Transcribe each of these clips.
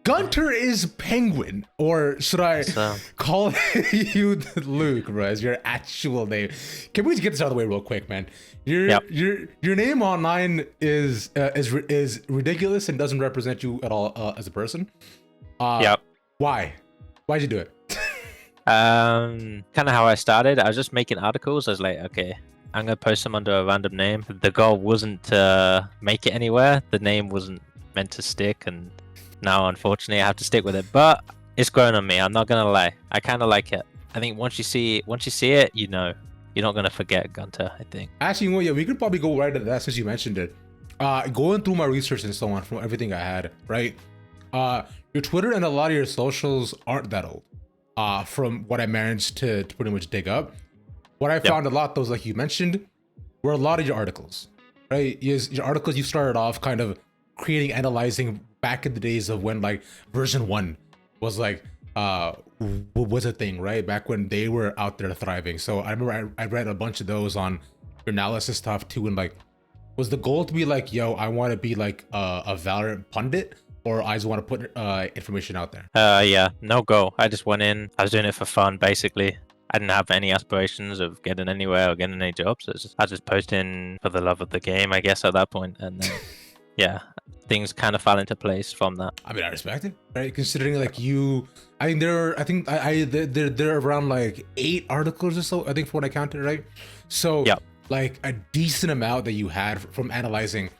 Gunter is Penguin, or should I call you Luke, bro, as your actual name? Can we just get this out of the way real quick, man? Your name online is ridiculous and doesn't represent you at all as a person. Why? Why'd you do it? Kind of how I started. I was just making articles. I was like, okay, I'm gonna post them under a random name. The goal wasn't to make it anywhere. The name wasn't meant to stick, and now unfortunately I have to stick with it. But it's grown on me. I'm not gonna lie. I kind of like it. I think once you see it, you know, you're not gonna forget Gunter. I think. Actually, well, yeah, we could probably go right into that since you mentioned it. Going through my research and so on from everything I had, right? Your Twitter and a lot of your socials aren't that old. From what I managed to pretty much dig up. What I found a lot, those like you mentioned, were a lot of your articles, right? Your articles you started off kind of creating, analyzing back in the days of when like version 1 was like, was a thing, right? Back when they were out there thriving. So I remember I read a bunch of those on your analysis stuff too. And like, was the goal to be like, yo, I want to be like a Valorant pundit? Or I just want to put information out there? Yeah, no goal. I just went in. I was doing it for fun, basically. I didn't have any aspirations of getting anywhere or getting any jobs. I was just posting for the love of the game, I guess, at that point. And then, yeah, things kind of fell into place from that. I mean, I respect it, right? Considering like you, I think there are around like 8 articles or so, I think, for what I counted, right? So like a decent amount that you had from analyzing.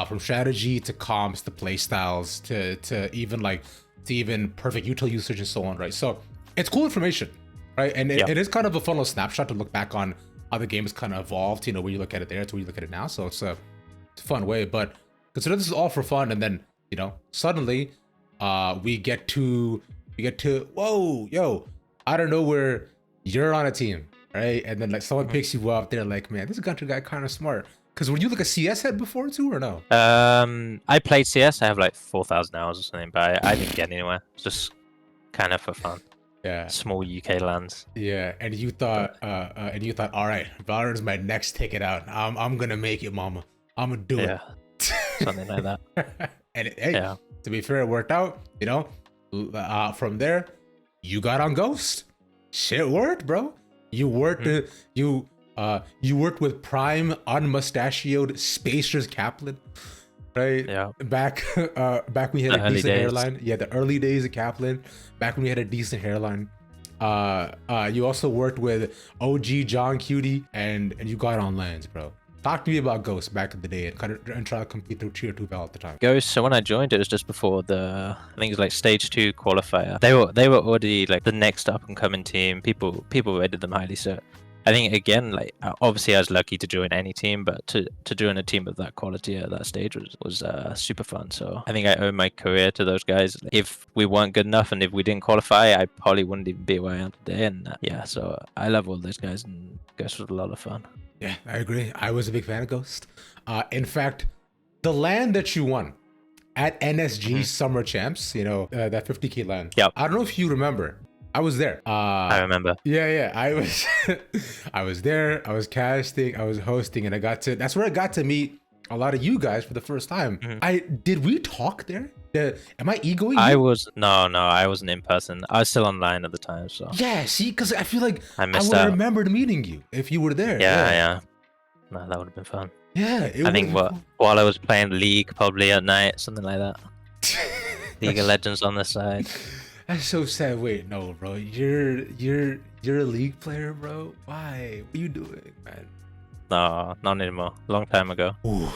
From strategy to comms to play styles to even perfect util usage and so on, right? So it's cool information, right? And it is kind of a fun little snapshot to look back on how the game has kind of evolved, you know, when you look at it there to when you look at it now. So it's a fun way, but consider this is all for fun. And then, you know, suddenly we get to, whoa, yo, I don't know where you're on a team, right? And then like someone picks you up, they're like, man, this Gunter guy kind of smart. Because were you like a CS head before too, or no? I played CS. I have like 4,000 hours or something, but I didn't get anywhere. It's just kind of for fun. Yeah. Small UK lands. Yeah, and you thought, all right, Valorant is my next ticket out. I'm gonna make it, mama. I'm gonna do it. Something like that. And to be fair, it worked out. You know, from there, you got on Ghost. Shit worked, bro. You worked. You worked with prime unmustachioed Spacers Kaplan, right? Yeah. Back when we had a decent hairline. Yeah, the early days of Kaplan. Back when we had a decent hairline. You also worked with OG John Cutie, and you got on lands, bro. Talk to me about Ghost back in the day and try to compete through Tier 2 Val at the time. Ghost, so when I joined, it was just before I think it was like Stage 2 qualifier. They were already like the next up and coming team. People rated them highly, so I think again, like obviously I was lucky to join any team, but to join a team of that quality at that stage was super fun. So I think I owe my career to those guys. If we weren't good enough and if we didn't qualify, I probably wouldn't even be where I am today. And so I love all those guys, and Ghost was a lot of fun. Yeah, I agree. I was a big fan of Ghost. In fact, the LAN that you won at NSG Summer Champs, you know, that 50K LAN. Yep. I don't know if you remember. I was there. I remember. Yeah. I was I was there. I was casting. I was hosting, and that's where I got to meet a lot of you guys for the first time. Did we talk there? Am I egoing you? I wasn't in person. I was still online at the time, so. Yeah, see, because I feel like I would out. have remembered meeting you if you were there. Yeah. No, that would have been fun. Yeah. I think while I was playing League, probably at night, something like that. League of Legends on the side. That's so sad. Wait, no, bro. You're a League player, bro. Why? What are you doing, man? No, not anymore. Long time ago. Ooh,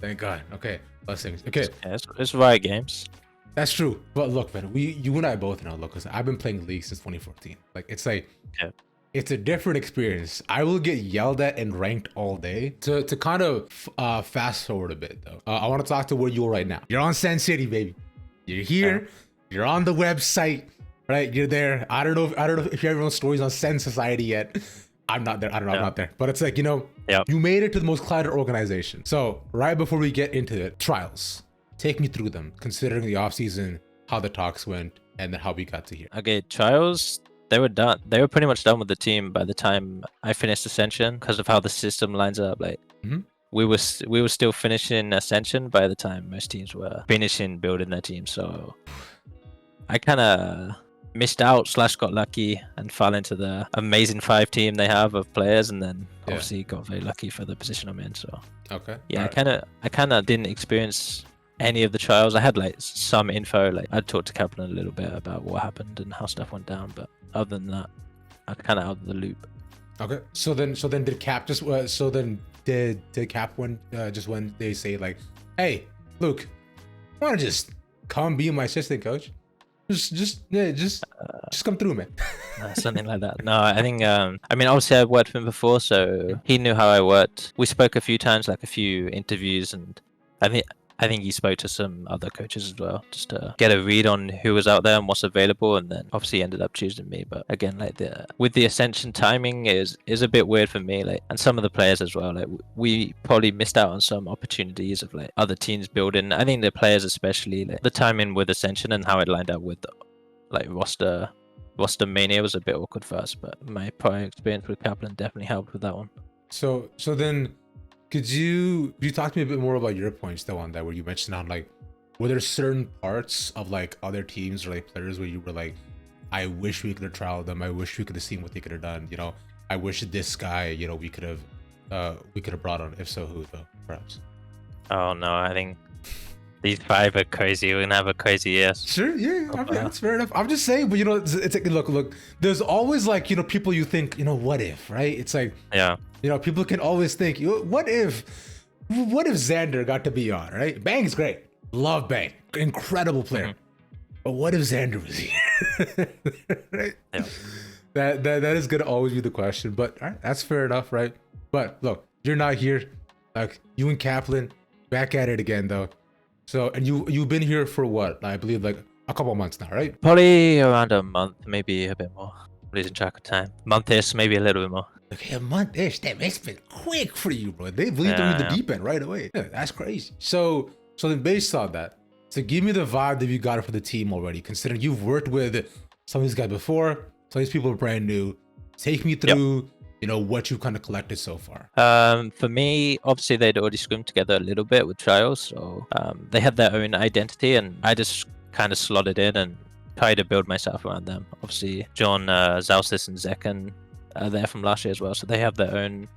thank God. Okay, blessings. Okay, it's Riot Games. That's true. But look, man, you and I both know. Look, because I've been playing League since 2014. Like, it's like, it's a different experience. I will get yelled at and ranked all day. To kind of fast forward a bit though, I want to talk to where you are right now. You're on Sen City, baby. You're here. Yeah. You're on the website, right? You're there. I don't know if you have your own stories on Sen Society yet. I'm not there. I don't know. I'm not there. But it's like, you know, you made it to the most clouded organization. So right before we get into it, trials. Take me through them, considering the off season, how the talks went, and then how we got to here. Okay, trials. They were done. They were pretty much done with the team by the time I finished Ascension, because of how the system lines up. Like, we were still finishing Ascension by the time most teams were finishing building their team. So I kind of missed out / got lucky and fell into the amazing 5 team they have of players, and then obviously got very lucky for the position I'm in. So okay, yeah, I kind of didn't experience any of the trials. I had like some info, like I talked to Kaplan a little bit about what happened and how stuff went down, but other than that, I'm kind of out of the loop. Okay, so then did Cap just did Cap when they say like, hey Luke, want to just come be my assistant coach? Just come through, man. Something like that. No, I think I mean, obviously I've worked with him before, so he knew how I worked. We spoke a few times, like a few interviews, and I think he spoke to some other coaches as well, just to get a read on who was out there and what's available, and then obviously ended up choosing me. But again, like with the Ascension timing is a bit weird for me, like, and some of the players as well. Like we probably missed out on some opportunities of like other teams building. I think the players especially, like the timing with Ascension and how it lined up with like roster mania was a bit awkward for us. But my prior experience with Kaplan definitely helped with that one. So then. Could you talk to me a bit more about your points though on that, where you mentioned on like, were there certain parts of like other teams or like players where you were like, I wish we could have trialed them, I wish we could have seen what they could have done, you know, I wish this guy, you know, we could have brought on, if so, who though, perhaps? Oh no, I think these 5 are crazy. We're gonna have a crazy year. Sure, yeah, I mean, that's fair enough. I'm just saying, but you know, it's like, look, there's always like, you know, people you think, you know, what if, right? It's like, yeah. You know, people can always think, what if Xander got to be on, right? Bang's great. Love Bang. Incredible player. But what if Xander was here? Right? Yeah. That is going to always be the question. But all right, that's fair enough, right? But look, you're not here. Like, you and Kaplan, back at it again, though. So, and you've been here for what? I believe like a couple months now, right? Probably around a month, maybe a bit more. Losing track of time. Month-ish, maybe a little bit more. Okay, a month-ish. Damn, it's been quick for you, bro. They blew through the deep end right away. Yeah, that's crazy. So then based on that, so give me the vibe that you got for the team already, considering you've worked with some of these guys before, some of these people are brand new. Take me through, you know, what you've kind of collected so far. For me, obviously they'd already scrimmed together a little bit with trials, so they had their own identity, and I just kind of slotted in and tried to build myself around them. Obviously, John, Zalsis, and Zekken are there from last year as well, so they have their own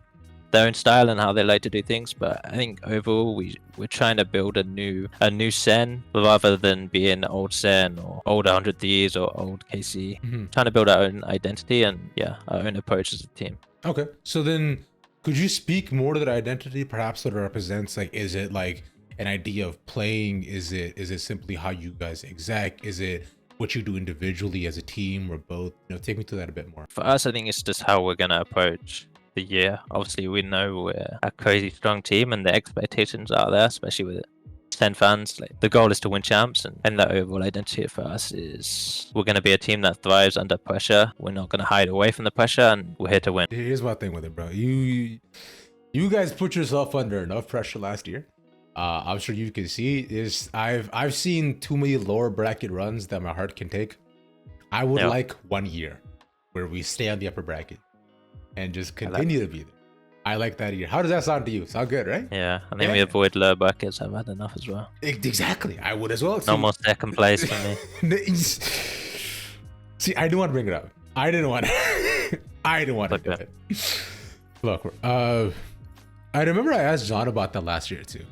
style and how they like to do things. But I think overall we're trying to build a new Sen rather than being old Sen or old 100 Thieves or old KC. Trying to build our own identity and our own approach as a team. Okay, so then could you speak more to that identity, perhaps what it represents? Like, is it like an idea of playing? Is it simply how you guys exec? Is it what you do individually as a team, or both? You know, take me through that a bit more. For us, I think it's just how we're going to approach the year. Obviously, we know we're a crazy strong team and the expectations are there, especially with 10 fans. Like, the goal is to win champs, and that overall identity for us is we're going to be a team that thrives under pressure. We're not going to hide away from the pressure, and we're here to win. Here's my thing with it, bro. You guys put yourself under enough pressure last year. I'm sure you can see is I've seen too many lower bracket runs that my heart can take. I would like 1 year where we stay on the upper bracket and just continue to be there. I like that year. How does that sound to you? Sound good, right? Yeah, I think we avoid lower brackets. I've had enough as well. Exactly. I would as well. No more second place for me. See, I didn't want to bring it up. I didn't want to do it. Look, I remember I asked John about that last year too.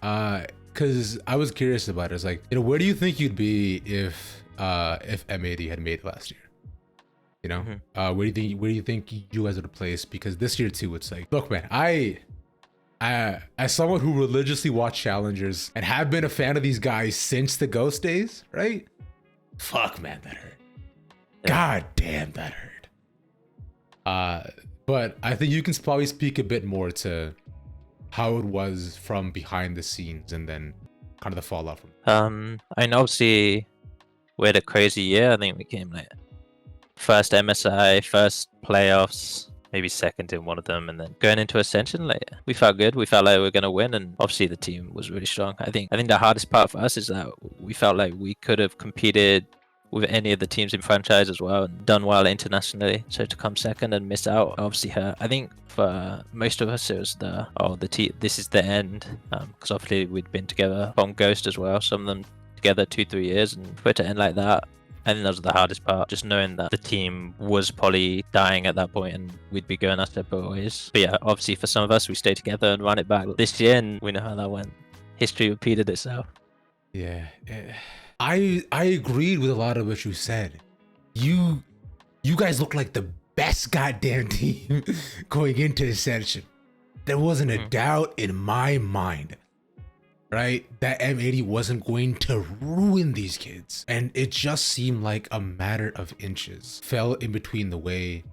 Because I was curious about it. I was like, you know, where do you think you'd be if M80 had made it last year? You know, where do you think you guys would have placed? Because this year too, it's like, look, man, I as someone who religiously watched challengers and have been a fan of these guys since the Ghost days, right? Fuck, man, that hurt. God damn, that hurt. But I think you can probably speak a bit more to how it was from behind the scenes and then kind of the fallout from it. I know, obviously we had a crazy year. I think we came like first MSI, first playoffs, maybe second in one of them, and then going into Ascension, like we felt good. We felt like we were gonna win, and obviously the team was really strong. I think the hardest part for us is that we felt like we could have competed with any of the teams in franchise as well and done well internationally. So to come second and miss out obviously hurt. I think for most of us it was this is the end, because obviously we'd been together on Ghost as well. Some of them together 2-3 years, and for it to end like that, I think that was the hardest part, just knowing that the team was probably dying at that point and we'd be going our separate ways. But yeah, obviously for some of us, we stayed together and ran it back this year, and we know how that went. History repeated itself. Yeah, I agreed with a lot of what you said. You guys look like the best goddamn team going into Ascension. There wasn't a doubt in my mind, right, that M80 wasn't going to ruin these kids. And it just seemed like a matter of inches. Fell in between the way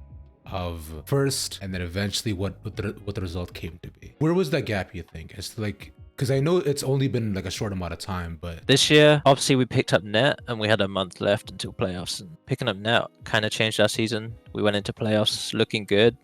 of first and then eventually what the result came to be. Where was that gap, you think? As to like, because I know it's only been like a short amount of time, but this year, obviously we picked up net and we had a month left until playoffs, and picking up net kind of changed our season. We went into playoffs looking good.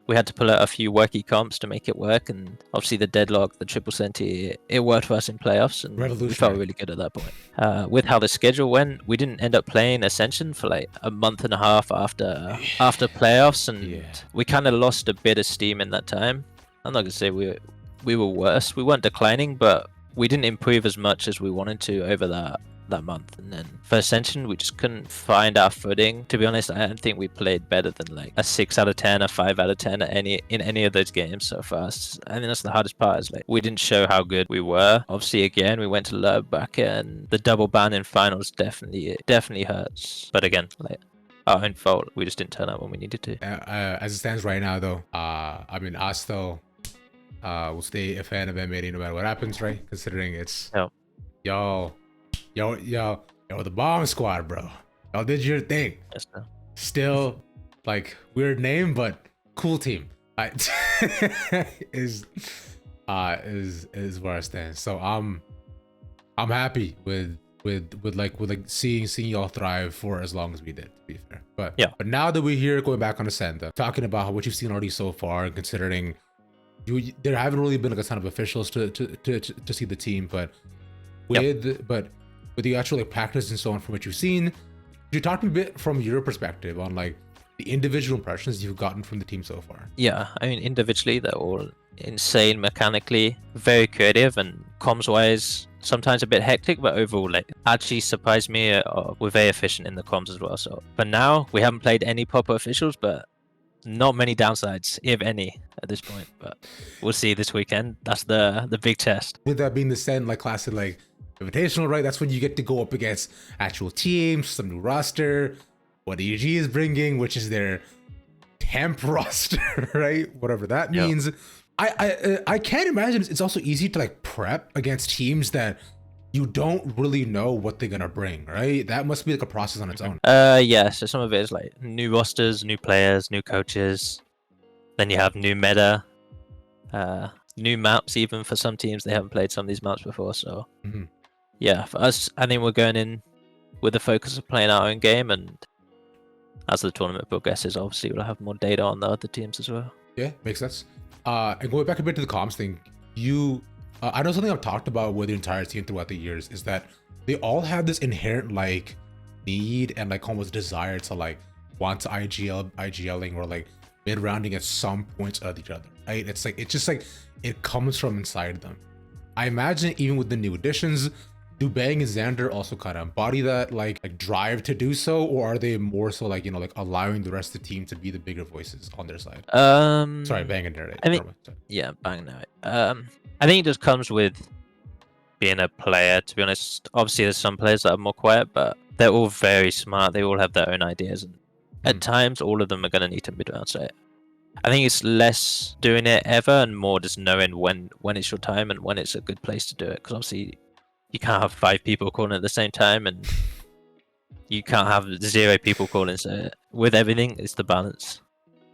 We had to pull out a few worky comps to make it work, and obviously the deadlock, the triple senti, it worked for us in playoffs, and we felt really good at that point. With how the schedule went, we didn't end up playing Ascension for like a month and a half after playoffs, and we kind of lost a bit of steam in that time. I'm not gonna say we were worse. We weren't declining, but we didn't improve as much as we wanted to over that month. And then for Ascension, we just couldn't find our footing. To be honest, I don't think we played better than like a 6 out of 10, a 5 out of 10 in any of those games so far. I think that's the hardest part, is like we didn't show how good we were. Obviously, again, we went to low back, and the double ban in finals definitely hurts. But again, like our own fault. We just didn't turn up when we needed to. As it stands right now, though, I mean, I still will stay a fan of M80 no matter what happens, right? Considering it's y'all, the bomb squad, bro. Y'all did your thing. Yes, no. Still, like, weird name, but cool team. Is where I stand. So I'm happy with seeing y'all thrive for as long as we did, to be fair. But now that we're here, going back on the Santa, talking about what you've seen already so far, and considering there haven't really been like a ton of officials to see the team, but with the actual like practice and so on from what you've seen, could you talk to me a bit from your perspective on like the individual impressions you've gotten from the team so far? Yeah, I mean, individually they're all insane mechanically, very creative, and comms wise sometimes a bit hectic, but overall like actually surprised me. We're very efficient in the comms as well. So for now, we haven't played any proper officials, but not many downsides, if any, at this point. But we'll see this weekend. That's the big test. With that being the said, like classic like invitational, right? That's when you get to go up against actual teams, some new roster, what EG is bringing, which is their temp roster, right? Whatever that means. I can't imagine it's also easy to like prep against teams that you don't really know what they're gonna bring, right? That must be like a process on its own. Yeah, so some of it is like new rosters, new players, new coaches. Then you have new meta, new maps. Even for some teams, they haven't played some of these maps before. So yeah, for us, I think we're going in with the focus of playing our own game, and as the tournament progresses, obviously we'll have more data on the other teams as well. Yeah, makes sense. And going back a bit to the comms thing, I know something I've talked about with the entire team throughout the years is that they all have this inherent like need and like almost desire to like want to IGLing or like mid rounding at some points of each other, right? It's just like it comes from inside them. I imagine even with the new additions, do Bang and Xander also kind of embody that like drive to do so, or are they more so like, you know, like allowing the rest of the team to be the bigger voices on their side? Sorry, Bang and Narrate. I think, Bang and Narrate. I think it just comes with being a player, to be honest. Obviously, there's some players that are more quiet, but they're all very smart. They all have their own ideas, and at times, all of them are going to need to mid-round. So I think it's less doing it ever and more just knowing when it's your time and when it's a good place to do it. Because obviously, you can't have 5 people calling at the same time, and you can't have 0 people calling. So with everything, it's the balance.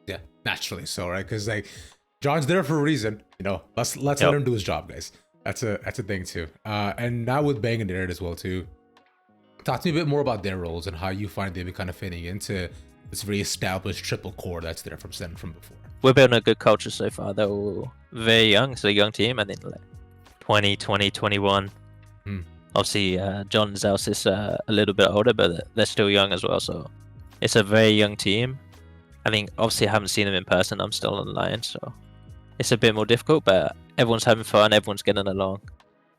Yeah, naturally so, right? Because like John's there for a reason, you know. Let's let him do his job, guys. That's a thing too. And now with Bang and Darren as well too. Talk to me a bit more about their roles and how you find they've been kind of fitting into this very established triple core that's there from before. We're building a good culture so far. They're all very young. It's a young team. I think like 20, 21. Obviously, John and Zels is a little bit older, but they're still young as well. So it's a very young team. I think obviously I haven't seen them in person. I'm still online, so it's a bit more difficult, but everyone's having fun. Everyone's getting along.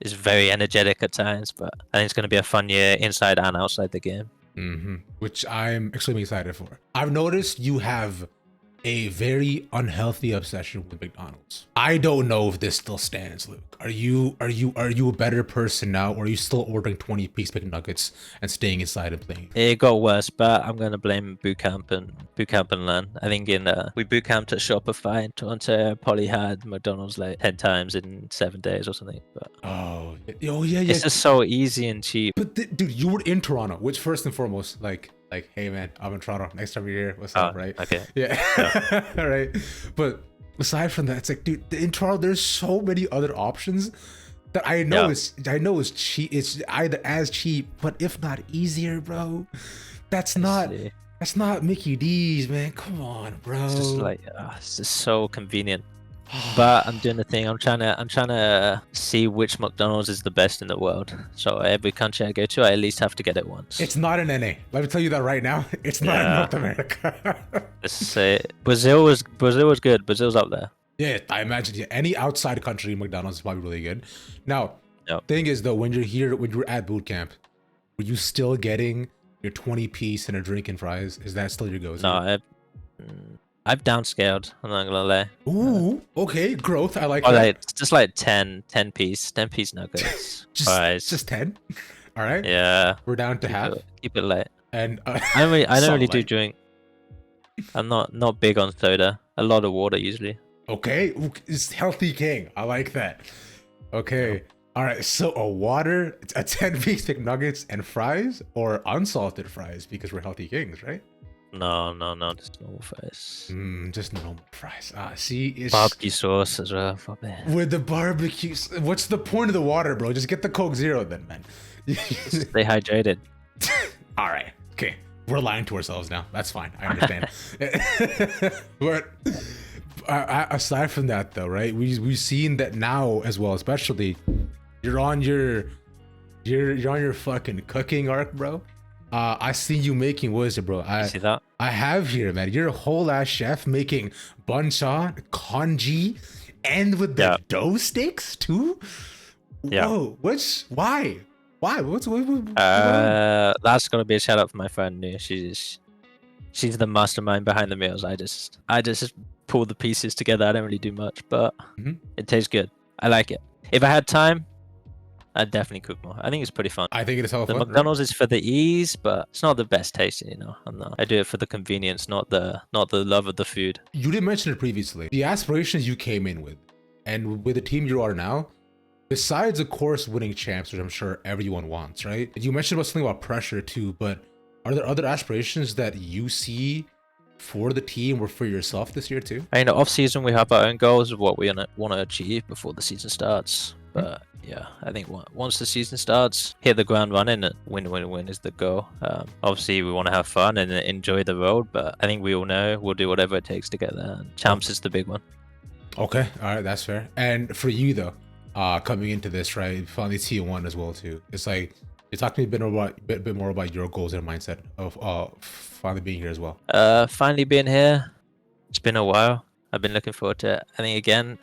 is very energetic at times. But I think it's going to be a fun year inside and outside the game. Which I'm extremely excited for. I've noticed you have a very unhealthy obsession with McDonald's. I don't know if this still stands, Luke. Are you a better person now, or are you still ordering 20-piece McNuggets and staying inside and playing? It got worse, but I'm gonna blame bootcamp and learn. I think we bootcamped at Shopify in Toronto. Probably had McDonald's like 10 times in 7 days or something. But oh yeah. It's just so easy and cheap. But dude, you were in Toronto, which first and foremost, like, hey man, I'm in Toronto. Next time you're here, what's up, right? Okay. Yeah. All right. But aside from that, it's like, dude, in Toronto, there's so many other options that I know is cheap. It's either as cheap, but if not easier, bro. That's not Mickey D's, man. Come on, bro. It's just like it's just so convenient. But I'm doing the thing. I'm trying to see which McDonald's is the best in the world. So every country I go to, I at least have to get it once. It's not in NA. Let me tell you that right now. It's not in North America. Let's say Brazil was good. Brazil's up there. Yeah, I imagine any outside country McDonald's is probably really good. Now, thing is though, when you're at boot camp, were you still getting your 20-piece and a drink and fries? Is that still your go-to? No, I've downscaled. I'm not gonna lie. Ooh, okay, growth. I like that. Like just like 10 piece nuggets. just 10. All right. Yeah. We're down to half. Keep it light. And I don't really do drink. I'm not big on soda. A lot of water usually. Okay, it's healthy king. I like that. Okay. All right. So a water, a 10-piece McNuggets and fries, or unsalted fries, because we're healthy kings, right? No, just normal fries. Just normal fries. See, it's barbecue sauce as well. With the barbecue, what's the point of the water, bro? Just get the Coke Zero then, man. Stay hydrated. All right, okay, we're lying to ourselves now. That's fine. I understand. But aside from that, though, right? We've seen that now as well, especially you're on your fucking cooking arc, bro. I see you making, what is it, bro? See that? I have here, man. You're a whole ass chef making banchan, congee, and with the dough sticks too. Yeah. Whoa, why? What's that's gonna be a shout out for my friend. She's the mastermind behind the meals. I just pull the pieces together. I don't really do much, but it tastes good. I like it. If I had time, I'd definitely cook more. I think it's pretty fun. I think it is all fun. The McDonald's is for the ease, but it's not the best tasting, you know. I do it for the convenience, not the love of the food. You did mention it previously. The aspirations you came in with, and with the team you are now, besides of course winning champs, which I'm sure everyone wants, right? You mentioned about something about pressure too, but are there other aspirations that you see for the team or for yourself this year too? I mean, off season we have our own goals of what we want to achieve before the season starts. But yeah, I think once the season starts, hit the ground running, win is the goal. Obviously, we want to have fun and enjoy the road, but I think we all know we'll do whatever it takes to get there. And champs is the big one. Okay, all right, that's fair. And for you though, coming into this, right, finally T1 as well too. It's like, you talk to me a bit more about your goals and mindset of finally being here as well. Finally being here, it's been a while. I've been looking forward to it. I think again,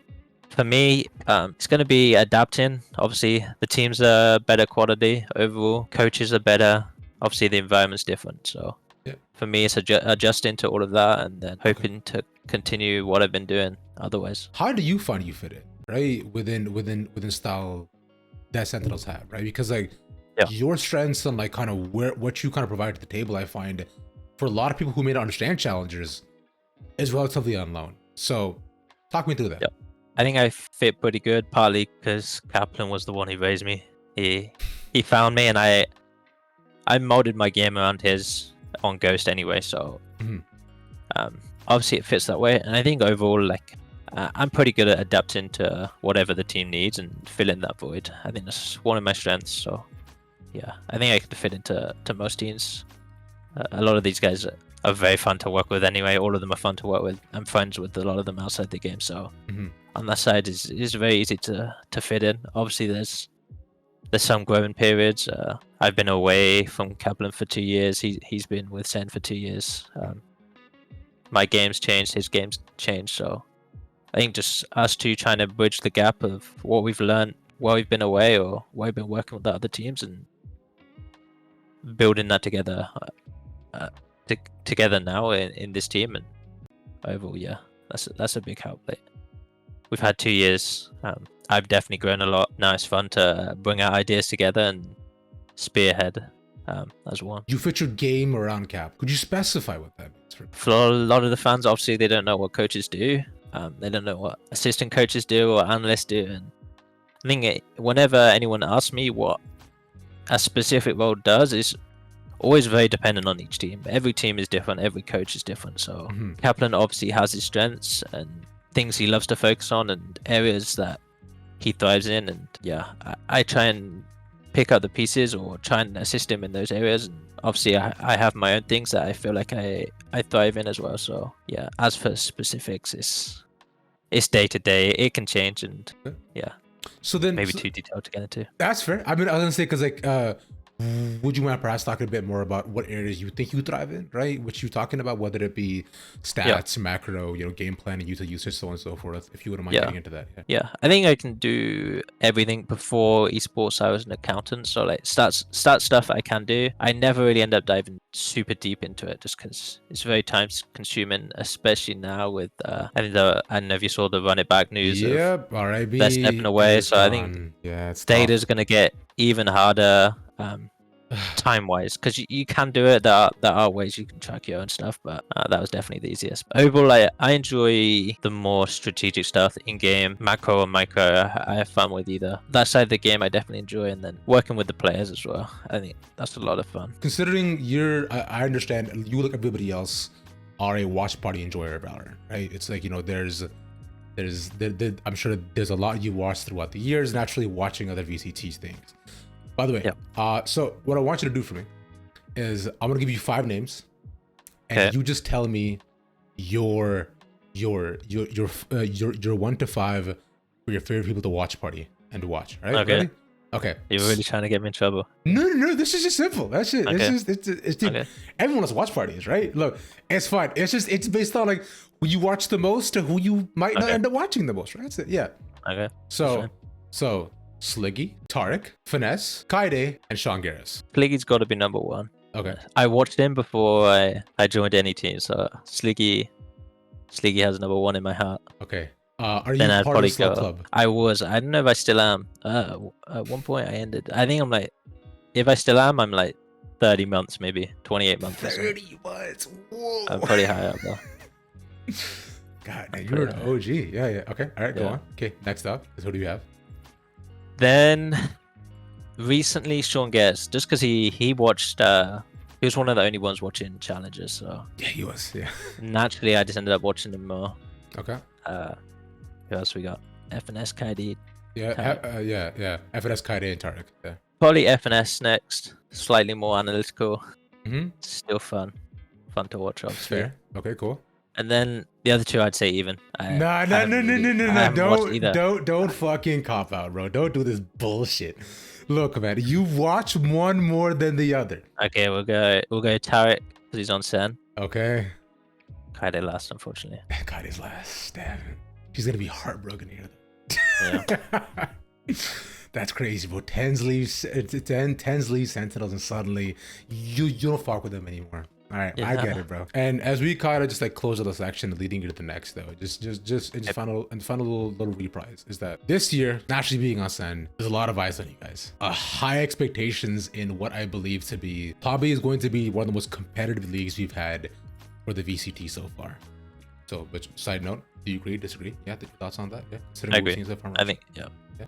for me, it's going to be adapting. Obviously, the teams are better quality overall. Coaches are better. Obviously, the environment's different. So for me, it's adjusting to all of that and then hoping to continue what I've been doing otherwise. How do you find you fit in, right? Within style that Sentinels have, right? Because like your strengths and like kind of what you kind of provide to the table, I find for a lot of people who may not understand challengers is relatively unknown. So talk me through that. Yep. I think I fit pretty good, partly because Kaplan was the one who raised me. He found me, and I molded my game around his on Ghost anyway. So obviously it fits that way. And I think overall, like I'm pretty good at adapting to whatever the team needs and filling that void. I think that's one of my strengths. So yeah, I think I can fit into most teams. A lot of these guys are very fun to work with anyway. All of them are fun to work with. I'm friends with a lot of them outside the game, so on that side is very easy to fit in. Obviously there's some growing periods. I've been away from Kaplan for 2 years. He's been with Sen for 2 years. My game's changed, his game's changed, so I think just us two trying to bridge the gap of what we've learned while we've been away or while we've been working with the other teams and building that together together now in this team. And overall, yeah, that's a big help. Like, we've had 2 years. I've definitely grown a lot. Now it's fun to bring our ideas together and spearhead as one. You fit your game around Cap. Could you specify what that means? For a lot of the fans, obviously, they don't know what coaches do. They don't know what assistant coaches do or analysts do. And I think whenever anyone asks me what a specific role does, it's always very dependent on each team. Every team is different. Every coach is different. So Kaplan obviously has his strengths and things he loves to focus on and areas that he thrives in. And yeah, I try and pick up the pieces or try and assist him in those areas. And obviously, I have my own things that I feel like I thrive in as well. So yeah, as for specifics, it's day to day. It can change, and yeah. So then, maybe too detailed to get into. That's fair. I mean, I was gonna say because like, would you mind perhaps talking a bit more about what areas you think you thrive in, right? Which you're talking about, whether it be stats, macro, game planning, user usage, so on and so forth. If you wouldn't mind getting into that. Yeah, I think I can do everything. Before esports, I was an accountant, so like stats stuff I can do. I never really end up diving super deep into it just because it's very time consuming, especially now with I don't know if you saw the run it back news. Yep, RIB. They're stepping away, so I think data's gonna get even harder. Time wise, because you can do it. There are ways you can track your own stuff, but that was definitely the easiest. But overall, I enjoy the more strategic stuff in game, macro or micro. I have fun with either. That side of the game I definitely enjoy, and then working with the players as well. I think that's a lot of fun. Considering I understand you, like everybody else, are a watch party enjoyer of Valorant, right? It's like there's I'm sure there's a lot you watch throughout the years, naturally watching other VCT things. By the way, so what I want you to do for me is I'm gonna give you 5 names, and you just tell me your 1 to 5 for your favorite people to watch party and to watch. Right? Okay. Ready? Okay. You're really trying to get me in trouble. No. This is just simple. That's it. Okay. It's everyone has watch parties, right? Look, it's fine. It's based on like who you watch the most to who you might not end up watching the most. Right? That's it. Yeah. Okay. So. Sliggy, Tariq, Finesse, Kaide, and Sean Garris. Sliggy's got to be number 1. Okay. I watched him before I joined any team, so Sliggy has number 1 in my heart. Okay. Are you part of the Slug Club? I was. I don't know if I still am. At one point I ended. I think I'm like, if I still am, I'm like 30 months, maybe 28 months. 30 months. Whoa. I'm pretty high up though. God, you're an OG. Yeah. Okay. All right. Go on. Okay. Next up is who do you have? Then recently Sean Garris, just because he watched he was one of the only ones watching challenges, so yeah, he was. Yeah, naturally I just ended up watching him more. Okay. Who else we got? FNS Kaide. Yeah. FNS Kaide and Tariq. Yeah, probably FNS next, slightly more analytical. Still fun to watch, obviously. Fair. Okay, cool. And then the other 2, I'd say even. No. Don't fucking cop out, bro. Don't do this bullshit. Look, man, you watch one more than the other. Okay, we'll go Tariq because he's on Sen. Okay. Kaide last, unfortunately. Kaide's last. Damn. She's gonna be heartbroken here. Yeah. That's crazy, bro. Tenz leaves Sentinels, and suddenly you don't fuck with them anymore. All right, I get it, bro. And as we kind of just like close out the section, leading you to the next, though, just final little reprise is that this year, naturally being on Sen, there's a lot of eyes on you guys. High expectations in what I believe to be probably is going to be one of the most competitive leagues we've had for the VCT so far. So, but side note, do you agree? Disagree? Yeah, thoughts on that? Yeah, I agree. I think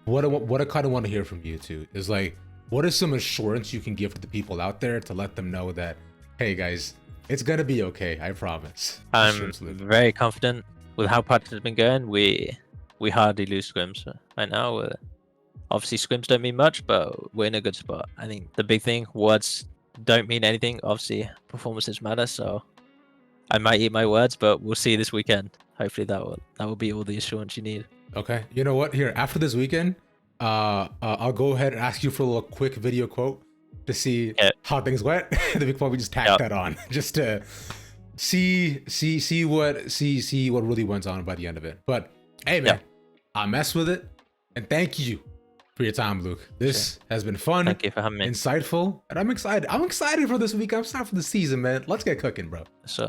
What I kind of want to hear from you too is like, what is some assurance you can give to the people out there to let them know that, hey guys, it's gonna be okay, I promise. I'm very confident with how practice has been going. We hardly lose scrims right now. Obviously scrims don't mean much, but we're in a good spot. I think the big thing, words don't mean anything. Obviously performances matter, so I might eat my words, but we'll see this weekend. Hopefully that will be all the assurance you need. Okay, you know what? Here, after this weekend, I'll go ahead and ask you for a little quick video quote to see how things went. Then we can probably just tack that on, just to see what really went on by the end of it. But hey, man, I messed with it, and thank you for your time, Luke. This has been fun. Thank you for having me. Insightful, and I'm excited. I'm excited for this week. I'm excited for the season, man. Let's get cooking, bro. So.